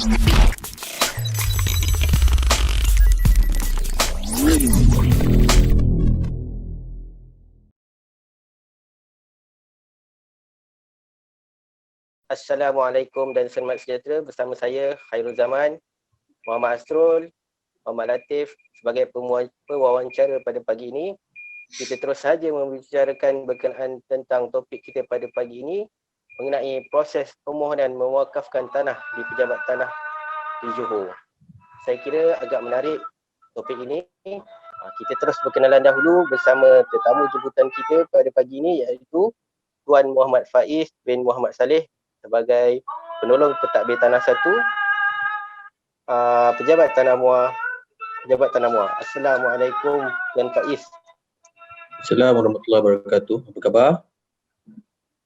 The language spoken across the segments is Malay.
Assalamualaikum dan selamat sejahtera. Bersama saya Khairul Zaman, Muhammad Asrul, Muhammad Latif sebagai pewawancara pada pagi ini. Kita terus saja membicarakan berkenaan tentang topik kita pada pagi ini mengenai proses permohonan mewakafkan tanah di pejabat tanah di Johor. Saya kira agak menarik topik ini. Kita terus berkenalan dahulu bersama tetamu jemputan kita pada pagi ini iaitu Tuan Muhammad Faiz bin Muhammad Saleh sebagai penolong pentadbir tanah 1 pejabat tanah Muar. Assalamualaikum Tuan Faiz. Assalamualaikum warahmatullahi wabarakatuh. Apa khabar?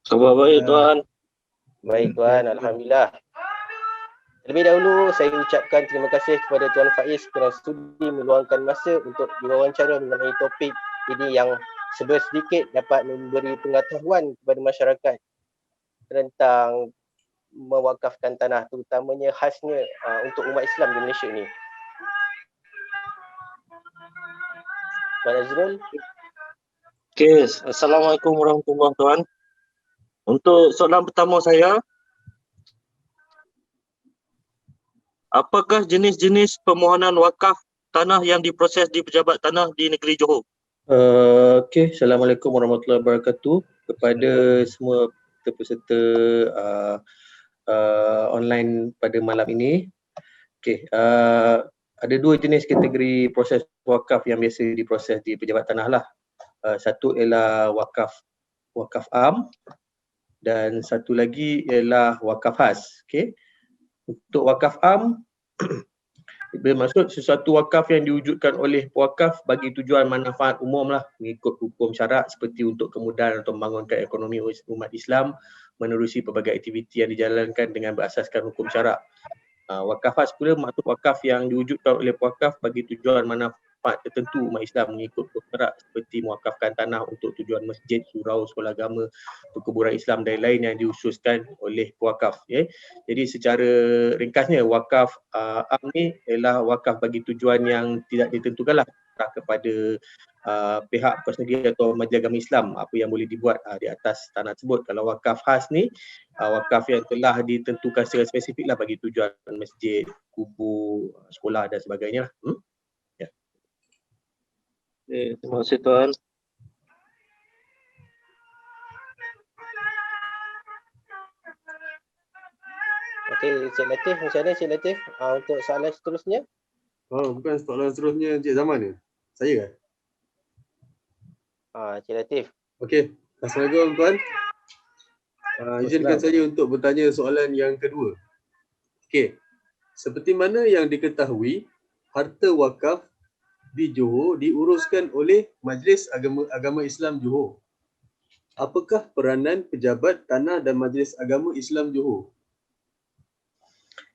Khabar baik Tuan. Baik Tuan, alhamdulillah. Terlebih dahulu saya ucapkan terima kasih kepada Tuan Faiz kerana sudi meluangkan masa untuk diwawancara mengenai topik ini yang sedikit dapat memberi pengetahuan kepada masyarakat tentang mewakafkan tanah, terutamanya khasnya untuk umat Islam di Malaysia ni. Tuan Azrul. Okey, Assalamualaikum warahmatullahi wabarakatuh Tuan. Untuk soalan pertama saya, apakah jenis-jenis permohonan wakaf tanah yang diproses di pejabat tanah di negeri Johor? Okey, Assalamualaikum warahmatullahi wabarakatuh kepada semua peserta online pada malam ini. Okey, ada dua jenis kategori proses wakaf yang biasa diproses di pejabat tanah lah. Satu ialah wakaf am dan satu lagi ialah wakaf khas. Okey. Untuk wakaf am bermaksud sesuatu wakaf yang diwujudkan oleh pewakaf bagi tujuan manfaat umum lah, mengikut hukum syarak seperti untuk kemudahan atau membangunkan ekonomi umat Islam menerusi pelbagai aktiviti yang dijalankan dengan berasaskan hukum syarak. Wakaf khas pula maksud wakaf yang diwujudkan oleh pewakaf bagi tujuan manfaat tertentu umat Islam mengikut hukum syarak seperti mewakafkan tanah untuk tujuan masjid, surau, sekolah agama, perkuburan Islam dan lain yang diususkan oleh pewakaf. Jadi secara ringkasnya wakaf am ni ialah wakaf bagi tujuan yang tidak ditentukan lah kepada pihak persendirian atau majlis agama Islam apa yang boleh dibuat di atas tanah tersebut. Kalau wakaf khas ni wakaf yang telah ditentukan secara spesifik lah bagi tujuan masjid, kubur, sekolah dan sebagainya. Ya. Terima kasih Tuan. Okey, Cik Latif, macam mana Cik Latif untuk soalan seterusnya? Bukan soalan seterusnya Cik Zaman ni. Saya kan? Cik Latif. Okey. Assalamualaikum Tuan. Izinkan saya untuk bertanya soalan yang kedua. Okey. Seperti mana yang diketahui, harta wakaf di Johor diuruskan oleh Majlis Agama Islam Johor. Apakah peranan pejabat tanah dan Majlis Agama Islam Johor?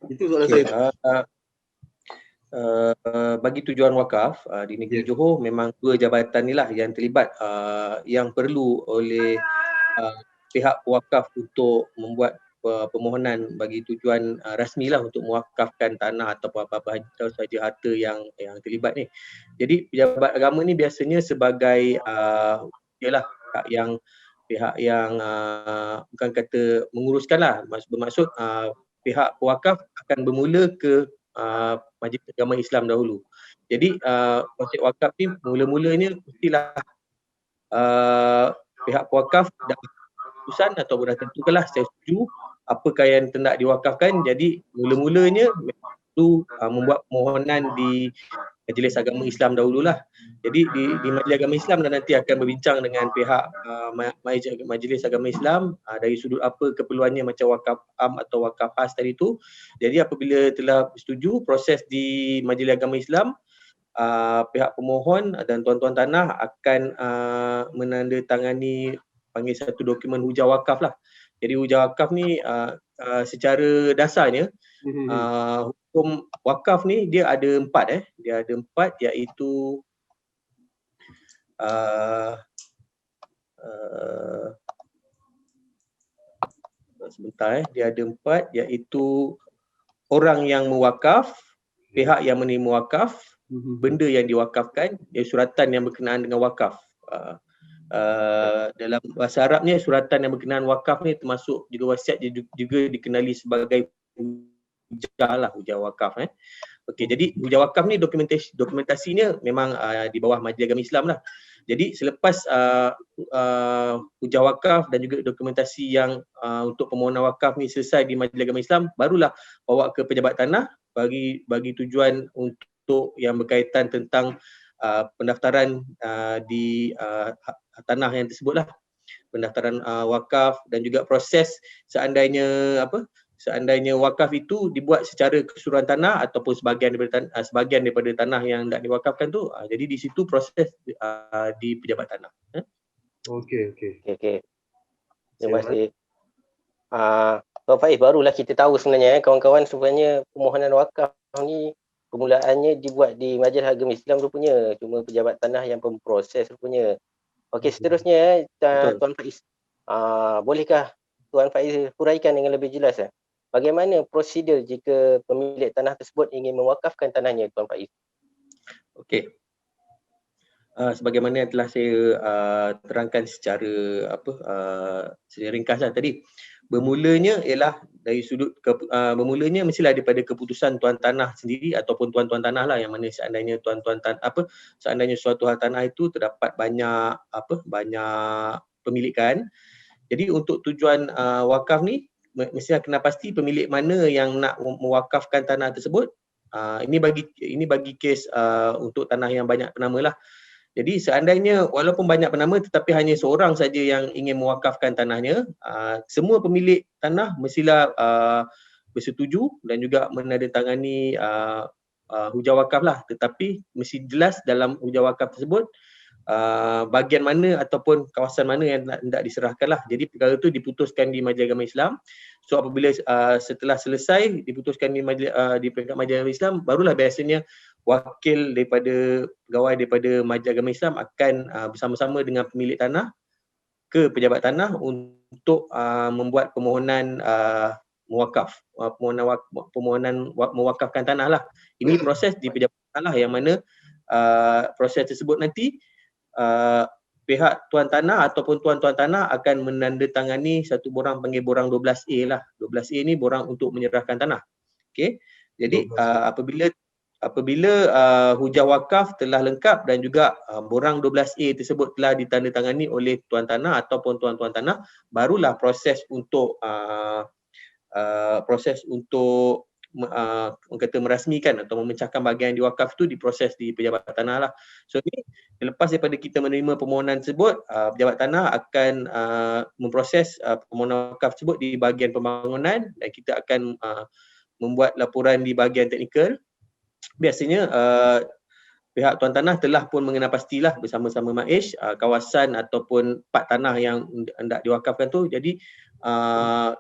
Itu soalan saya. Bagi tujuan wakaf di negeri Johor memang dua jabatan ni lah yang terlibat yang perlu oleh pihak wakaf untuk membuat permohonan bagi tujuan rasmi lah untuk mewakafkan tanah atau apa-apa sahaja harta yang terlibat ni. Jadi pejabat agama ni biasanya sebagai ialah pihak yang bukan kata menguruskan lah, bermaksud pihak pewakaf akan bermula ke Majlis Agama Islam dahulu. Jadi konsep wakaf ni mula-mulanya mestilah pihak pewakaf dah keputusan atau dah tentukanlah saya setuju apakah yang hendak diwakafkan. Jadi mula-mulanya perlu membuat permohonan di Majlis Agama Islam dahululah. Jadi di Majlis Agama Islam dan nanti akan berbincang dengan pihak Majlis Agama Islam dari sudut apa keperluannya macam wakaf am atau wakaf khas tadi tu. Jadi apabila telah setuju proses di Majlis Agama Islam, pihak pemohon dan tuan-tuan tanah akan menandatangani panggil satu dokumen hujah wakaf lah. Jadi hujah wakaf ni secara dasarnya hukum wakaf ni dia ada empat iaitu sebentar dia ada empat iaitu orang yang mewakaf, pihak yang menerima wakaf, benda yang diwakafkan, suratan yang berkenaan dengan wakaf. Dalam bahasa Arabnya, suratan yang berkenaan wakaf ni termasuk juga wasiat juga dikenali sebagai hujah lah, hujah wakaf. Okey, jadi hujah wakaf ni dokumentasinya memang di bawah Majlis Agama Islam lah. Jadi selepas hujah wakaf dan juga dokumentasi yang untuk permohonan wakaf ni selesai di Majlis Agama Islam, barulah bawa ke pejabat tanah bagi tujuan untuk yang berkaitan tentang pendaftaran di tanah yang tersebutlah, pendaftaran wakaf dan juga proses seandainya wakaf itu dibuat secara keseluruhan tanah ataupun sebahagian daripada tanah yang nak diwakafkan tu, jadi di situ proses di pejabat tanah. Okey. Terima kasih. Tuan Faiz, barulah kita tahu sebenarnya kawan-kawan, sebenarnya permohonan wakaf ni permulaannya dibuat di Majlis Agama Islam rupanya, cuma pejabat tanah yang memproses rupanya. Okey, seterusnya Tuan Faiz, bolehkah Tuan Faiz huraikan dengan lebih jelas bagaimana prosedur jika pemilik tanah tersebut ingin mewakafkan tanahnya, Tuan Faiz? Okey. Sebagaimana yang telah saya terangkan secara ringkaslah tadi, bermulanya ialah dari sudut bermulanya mestilah daripada keputusan tuan tanah sendiri ataupun tuan-tuan tanah lah, yang mana seandainya seandainya suatu hal tanah itu terdapat banyak pemilikan. Jadi untuk tujuan wakaf ni mestilah kena pasti pemilik mana yang nak mewakafkan tanah tersebut. Ini bagi kes untuk tanah yang banyak penama lah. Jadi seandainya walaupun banyak penama tetapi hanya seorang saja yang ingin mewakafkan tanahnya, semua pemilik tanah mestilah bersetuju dan juga menandatangani hujah wakaf lah. Tetapi mesti jelas dalam hujah wakaf tersebut bahagian mana ataupun kawasan mana yang nak diserahkan lah. Jadi perkara itu diputuskan di Majlis Agama Islam. So apabila setelah selesai diputuskan di peringkat Majlis Agama Islam, barulah biasanya wakil daripada pegawai daripada Majlis Agama Islam akan bersama-sama dengan pemilik tanah ke pejabat tanah untuk membuat permohonan mewakaf, permohonan mewakafkan tanah lah. Ini proses di pejabat tanah yang mana proses tersebut nanti pihak tuan tanah ataupun tuan-tuan tanah akan menandatangani satu borang, panggil borang 12A lah. 12A ni borang untuk menyerahkan tanah. Okey. Jadi apabila hujah wakaf telah lengkap dan juga borang 12A tersebut telah ditandatangani oleh tuan tanah ataupun tuan-tuan tanah, barulah proses untuk merasmikan atau memecahkan bahagian diwakaf itu diproses di pejabat tanah lah. So ni lepas daripada kita menerima permohonan tersebut, pejabat tanah akan memproses permohonan wakaf tersebut di bahagian pembangunan dan kita akan membuat laporan di bahagian teknikal. Biasanya pihak tuan tanah telah pun mengenal pastilah bersama-sama MAIS kawasan ataupun part tanah yang hendak diwakafkan tu. Jadi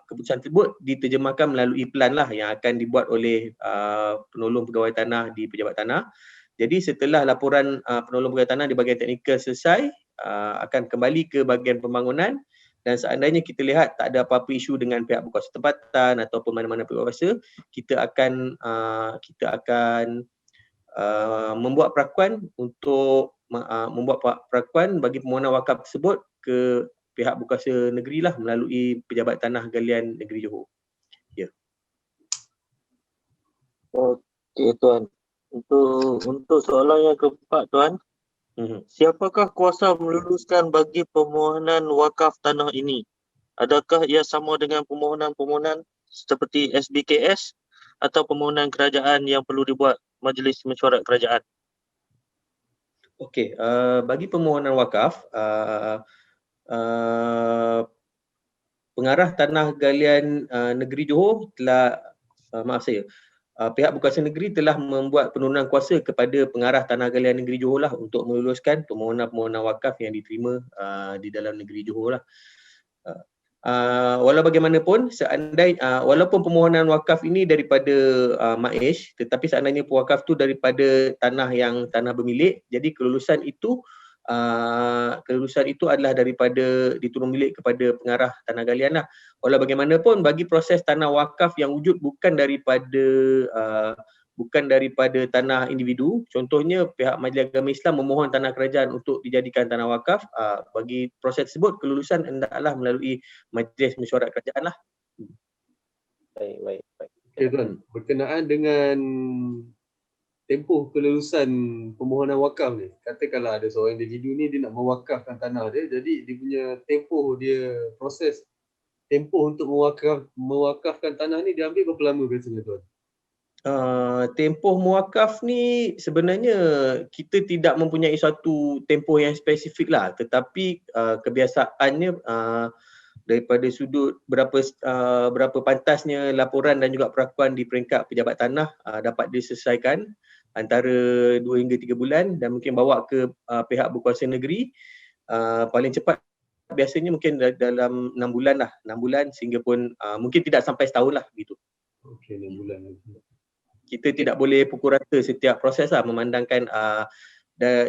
keputusan tersebut diterjemahkan melalui plan lah yang akan dibuat oleh penolong pegawai tanah di pejabat tanah. Jadi setelah laporan penolong pegawai tanah di bahagian teknikal selesai, akan kembali ke bahagian pembangunan, dan seandainya kita lihat tak ada apa-apa isu dengan pihak berkuasa tempatan ataupun mana-mana pihak berkuasa, kita akan membuat perakuan untuk membuat perakuan bagi permohonan wakaf tersebut ke pihak berkuasa negeri lah melalui pejabat tanah galian negeri Johor. Ya. Okey tuan. Untuk soalan yang keempat tuan, siapakah kuasa meluluskan bagi permohonan wakaf tanah ini? Adakah ia sama dengan permohonan-permohonan seperti SBKS atau permohonan kerajaan yang perlu dibuat Majlis Mesyuarat Kerajaan? Okey, bagi permohonan wakaf, pengarah tanah galian negeri Johor telah pihak berkuasa negeri telah membuat penurunan kuasa kepada pengarah tanah galian negeri Johor lah untuk meluluskan permohonan-permohonan wakaf yang diterima di dalam negeri Johor lah. Walau bagaimanapun, walaupun permohonan wakaf ini daripada MAIS, tetapi seandainya pewakaf tu daripada tanah bermilik, jadi kelulusan itu kelulusan itu adalah daripada diturun milik kepada pengarah tanah galian lah. Walau bagaimanapun bagi proses tanah wakaf yang wujud bukan daripada tanah individu, contohnya pihak Majlis Agama Islam memohon tanah kerajaan untuk dijadikan tanah wakaf, bagi proses tersebut kelulusan hendaklah melalui Majlis Mesyuarat Kerajaan lah. Baik. Okey tuan, berkenaan dengan tempoh kelulusan permohonan wakaf ni, katakanlah ada seorang individu ni dia nak mewakafkan tanah dia, jadi dia punya tempoh dia, proses tempoh untuk mewakafkan tanah ni dia ambil berapa lama biasanya tuan? Tempoh mewakaf ni sebenarnya kita tidak mempunyai suatu tempoh yang spesifik lah, tetapi kebiasaannya daripada sudut berapa pantasnya laporan dan juga perakuan di peringkat pejabat tanah dapat diselesaikan antara 2 hingga 3 bulan dan mungkin bawa ke pihak berkuasa negeri, paling cepat biasanya mungkin dalam 6 bulan lah, 6 bulan sehingga pun mungkin tidak sampai setahun lah gitu. Okey, 6 bulan. Kita tidak boleh pukul rata setiap proses lah, memandangkan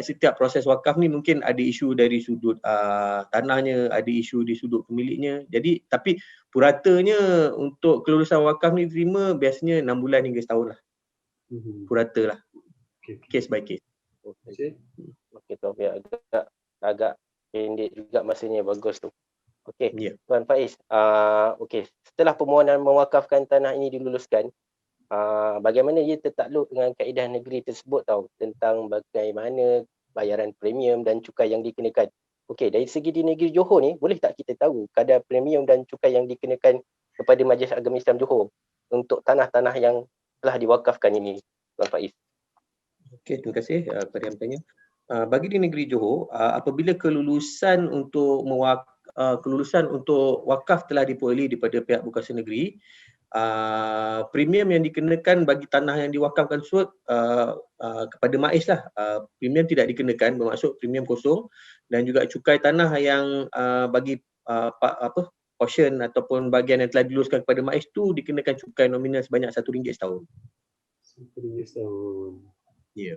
setiap proses wakaf ni mungkin ada isu dari sudut tanahnya, ada isu di sudut pemiliknya. Jadi tapi puratanya untuk kelulusan wakaf ni diterima biasanya 6 bulan hingga setahun lah. Purata lah. Case by case. Okey Taufik, agak pendek juga masanya, bagus tu. Okey, Yeah. Tuan Faiz, okey, setelah permohonan mewakafkan tanah ini diluluskan, bagaimana ia tertakluk dengan kaedah negeri tersebut tentang bagaimana bayaran premium dan cukai yang dikenakan. Okey, dari segi di negeri Johor ni, boleh tak kita tahu kadar premium dan cukai yang dikenakan kepada Majlis Agama Islam Johor untuk tanah-tanah yang telah diwakafkan ini, Tuan Faiz? Okey, terima kasih kepada yang bertanya. Bagi di negeri Johor, apabila kelulusan untuk wakaf telah diperolehi daripada pihak berkuasa negeri, premium yang dikenakan bagi tanah yang diwakafkan tersebut kepada MAIS lah, premium tidak dikenakan, bermaksud premium kosong, dan juga cukai tanah yang bagi portion ataupun bahagian yang telah diluluskan kepada MAIS tu dikenakan cukai nominal sebanyak RM1 setahun. RM1 setahun. Ya.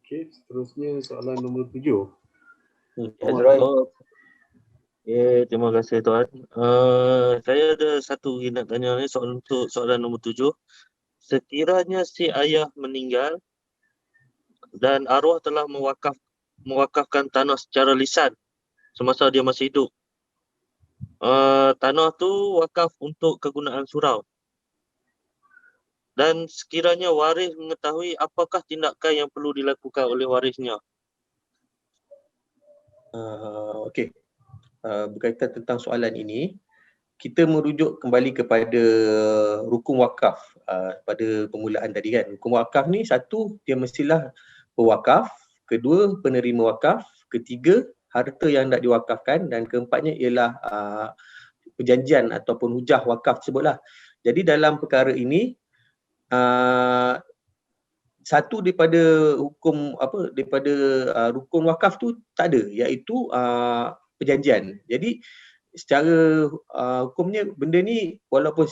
Okey, seterusnya soalan nombor 7. Terima kasih tuan. Saya ada satu nak tanya ni untuk soalan nombor 7. Sekiranya si ayah meninggal dan arwah telah mewakafkan tanah secara lisan semasa dia masih hidup. Tanah tu wakaf untuk kegunaan surau. Dan sekiranya waris mengetahui, apakah tindakan yang perlu dilakukan oleh warisnya? Okey. Berkaitan tentang soalan ini, kita merujuk kembali kepada rukun wakaf pada permulaan tadi kan. Rukun wakaf ni, satu, dia mestilah pewakaf, kedua, penerima wakaf, ketiga, harta yang hendak diwakafkan, dan keempatnya ialah perjanjian ataupun hujah wakaf tersebutlah. Jadi dalam perkara ini, satu daripada rukun wakaf tu tak ada, iaitu perjanjian. Jadi secara hukumnya benda ni walaupun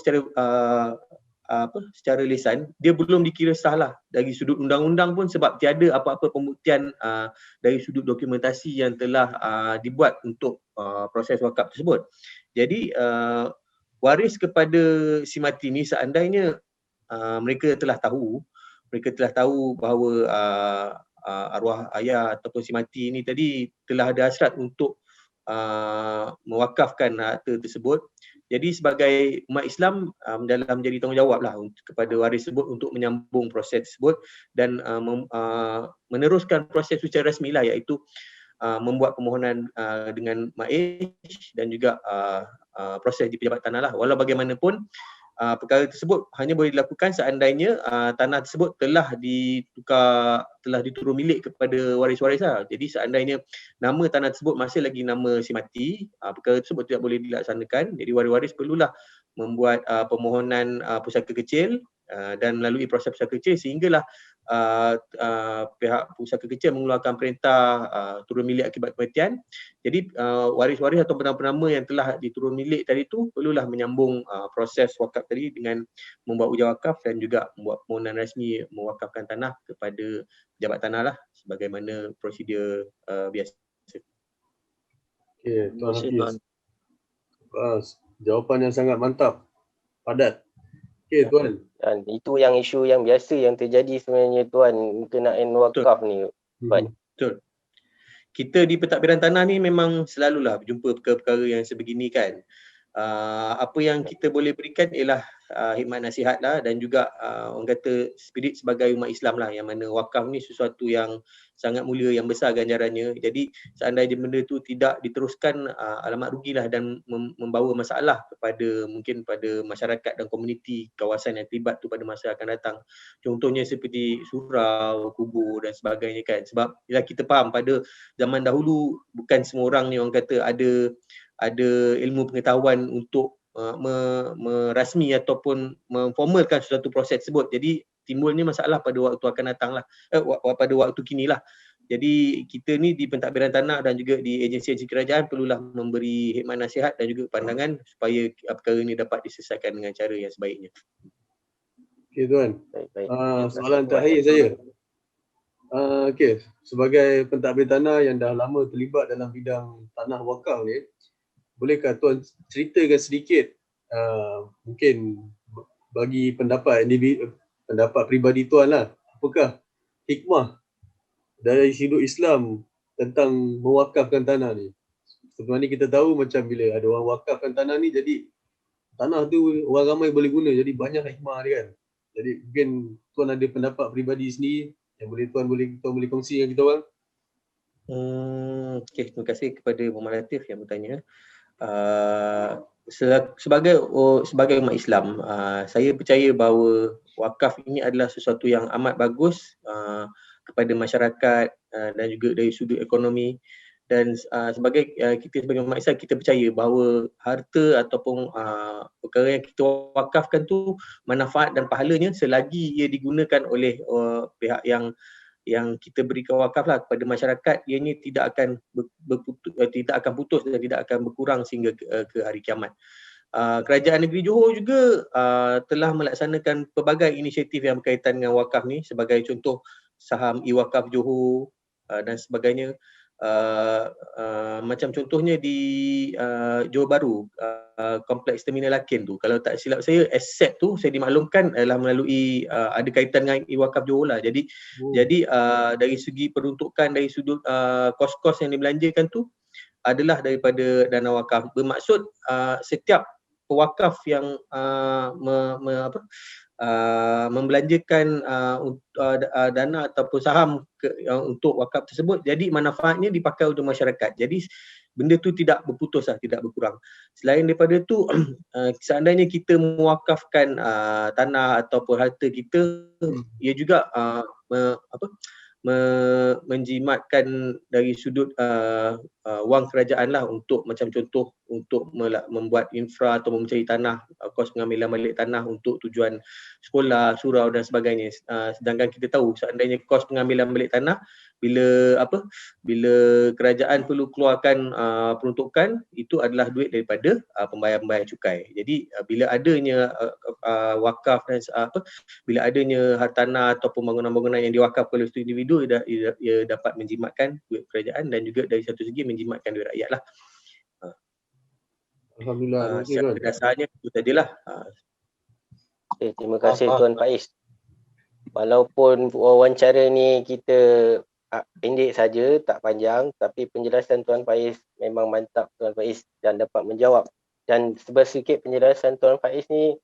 secara lisan dia belum dikira sah lah dari sudut undang-undang pun, sebab tiada apa-apa pembuktian dari sudut dokumentasi yang telah dibuat untuk proses wakaf tersebut. Jadi waris kepada si mati ni seandainya mereka telah tahu bahawa arwah ayah ataupun si mati ni tadi telah ada hasrat untuk mewakafkan harta tersebut. Jadi sebagai umat Islam dalam menjadi tanggungjawablah kepada waris tersebut untuk menyambung proses tersebut dan meneruskan proses secara rasmilah, iaitu membuat permohonan dengan MAIS dan juga proses di pejabat tanah lah. Walau bagaimanapun perkara tersebut hanya boleh dilakukan seandainya tanah tersebut telah diturun milik kepada waris-waris lah. Jadi seandainya nama tanah tersebut masih lagi nama si mati, perkara tersebut tidak boleh dilaksanakan. Jadi waris-waris perlulah membuat permohonan pusaka kecil dan melalui proses-proses kecil sehinggalah pihak pusaka kecil mengeluarkan perintah turun milik akibat kematian. Jadi waris-waris atau penama-penama yang telah diturun milik tadi tu perlulah menyambung proses wakaf tadi dengan membuat ujar wakaf dan juga membuat permohonan rasmi mewakafkan tanah kepada pejabat tanah lah sebagaimana prosedur biasa. Okey, Tuan Terima kasih, Hafiz. Jawapan yang sangat mantap. Padat. Okey, Tuan. Dan itu yang isu yang biasa yang terjadi sebenarnya Tuan berkenaan wakaf ni. Betul. Kita di pentadbiran tanah ni memang selalulah berjumpa perkara-perkara yang sebegini kan. Apa yang kita boleh berikan ialah hikmat nasihat lah dan juga orang kata spirit sebagai umat Islam lah, yang mana wakaf ni sesuatu yang sangat mulia, yang besar ganjarannya. Jadi seandainya benda tu tidak diteruskan, alamat rugilah dan membawa masalah kepada mungkin pada masyarakat dan komuniti kawasan yang terlibat tu pada masa akan datang. Contohnya seperti surau, kubur dan sebagainya kan. Sebab bila kita faham pada zaman dahulu bukan semua orang ni orang kata ada ilmu pengetahuan untuk merasmi ataupun memformalkan suatu proses tersebut. Jadi timbulnya masalah pada waktu akan datang lah, pada waktu kini lah. Jadi kita ni di pentadbiran tanah dan juga di agensi-agensi kerajaan perlulah memberi hikmat nasihat dan juga pandangan supaya perkara ini dapat diselesaikan dengan cara yang sebaiknya. Okey, Tuan. Baik. Soalan terakhir saya. Okey, sebagai pentadbir tanah yang dah lama terlibat dalam bidang tanah wakaf ni, bolehkah Tuan ceritakan sedikit mungkin bagi pendapat peribadi Tuan lah, apakah hikmah dari sudut Islam tentang mewakafkan tanah ni? Sebenarnya ni kita tahu macam bila ada orang wakafkan tanah ni, jadi tanah tu orang ramai boleh guna, jadi banyak hikmah dia kan. Jadi mungkin Tuan ada pendapat peribadi sendiri yang Tuan boleh kongsi dengan kita orang. Terima kasih kepada Muhammad Latif yang bertanya. Sebagai umat Islam, saya percaya bahawa wakaf ini adalah sesuatu yang amat bagus kepada masyarakat dan juga dari sudut ekonomi. Dan kita sebagai umat Islam, kita percaya bahawa harta ataupun perkara yang kita wakafkan tu manfaat dan pahalanya selagi ia digunakan oleh pihak yang kita berikan wakaf lah kepada masyarakat, ianya tidak akan putus dan tidak akan berkurang sehingga ke hari kiamat. Kerajaan Negeri Johor juga telah melaksanakan pelbagai inisiatif yang berkaitan dengan wakaf ni, sebagai contoh saham e-wakaf Johor dan sebagainya. Macam contohnya di Johor Bahru, kompleks terminal Lakin tu, kalau tak silap saya aset tu saya dimaklumkan adalah melalui ada kaitan dengan e-wakaf Johor lah. Jadi dari segi peruntukan, dari sudut kos-kos yang dibelanjakan tu adalah daripada dana wakaf. Bermaksud setiap pewakaf yang membelanjakan dana ataupun saham untuk wakaf tersebut, jadi manfaatnya dipakai untuk masyarakat. Jadi benda tu tidak berputus lah, tidak berkurang. Selain daripada tu, seandainya kita mewakafkan tanah ataupun harta kita, ia juga menjimatkan dari sudut wang kerajaan lah, untuk macam contoh untuk membuat infra atau mencari tanah, kos pengambilan balik tanah untuk tujuan sekolah, surau dan sebagainya. Sedangkan kita tahu seandainya kos pengambilan balik tanah, bila kerajaan perlu keluarkan peruntukan, itu adalah duit daripada pembayar-pembayar cukai. Jadi bila adanya wakaf dan bila adanya hartanah ataupun bangunan-bangunan yang diwakafkan oleh satu individu, ia dapat menjimatkan duit kerajaan dan juga dari satu segi menjimatkan duit rakyat lah. Alhamdulillah. Secara dasarnya itu sajalah. Okay, terima kasih Tuan Faiz. Walaupun wawancara ni kita pendek saja, tak panjang, tapi penjelasan Tuan Faiz memang mantap Tuan Faiz dan dapat menjawab. Dan sedikit penjelasan Tuan Faiz ni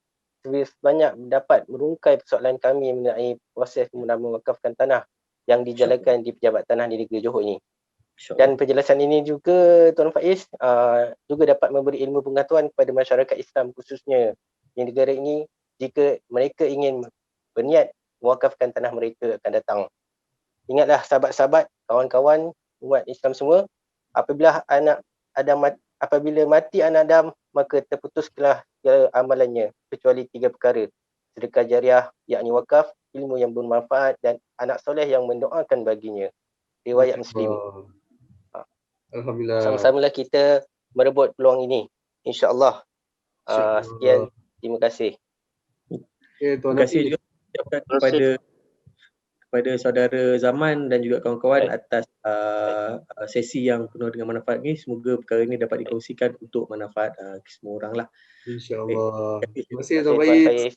sebanyak dapat merungkai persoalan kami mengenai proses mewakafkan tanah yang dijalankan di Pejabat Tanah di Negeri Johor ni. Dan penjelasan ini juga Tuan Faiz juga dapat memberi ilmu pengetahuan kepada masyarakat Islam khususnya di negara ini, jika mereka ingin berniat mewakafkan tanah mereka akan datang. Ingatlah sahabat-sahabat, kawan-kawan umat Islam semua, apabila mati anak Adam, maka terputuslah amalannya kecuali 3 perkara. sedekah jariah yakni wakaf, ilmu yang bermanfaat dan anak soleh yang mendoakan baginya. Riwayat Muslim. Alhamdulillah. Sama-samalah kita merebut peluang ini, insya-Allah. Sekian, terima kasih. Okay, Tuan Terima kasih Hafiz. juga kepada saudara Zaman dan juga kawan-kawan atas sesi yang penuh dengan manfaat ni. Semoga perkara ini dapat dikongsikan untuk manfaat semua orang lah. InsyaAllah. Terima kasih. Terima kasih Tuan Tuan Faiz. Faiz.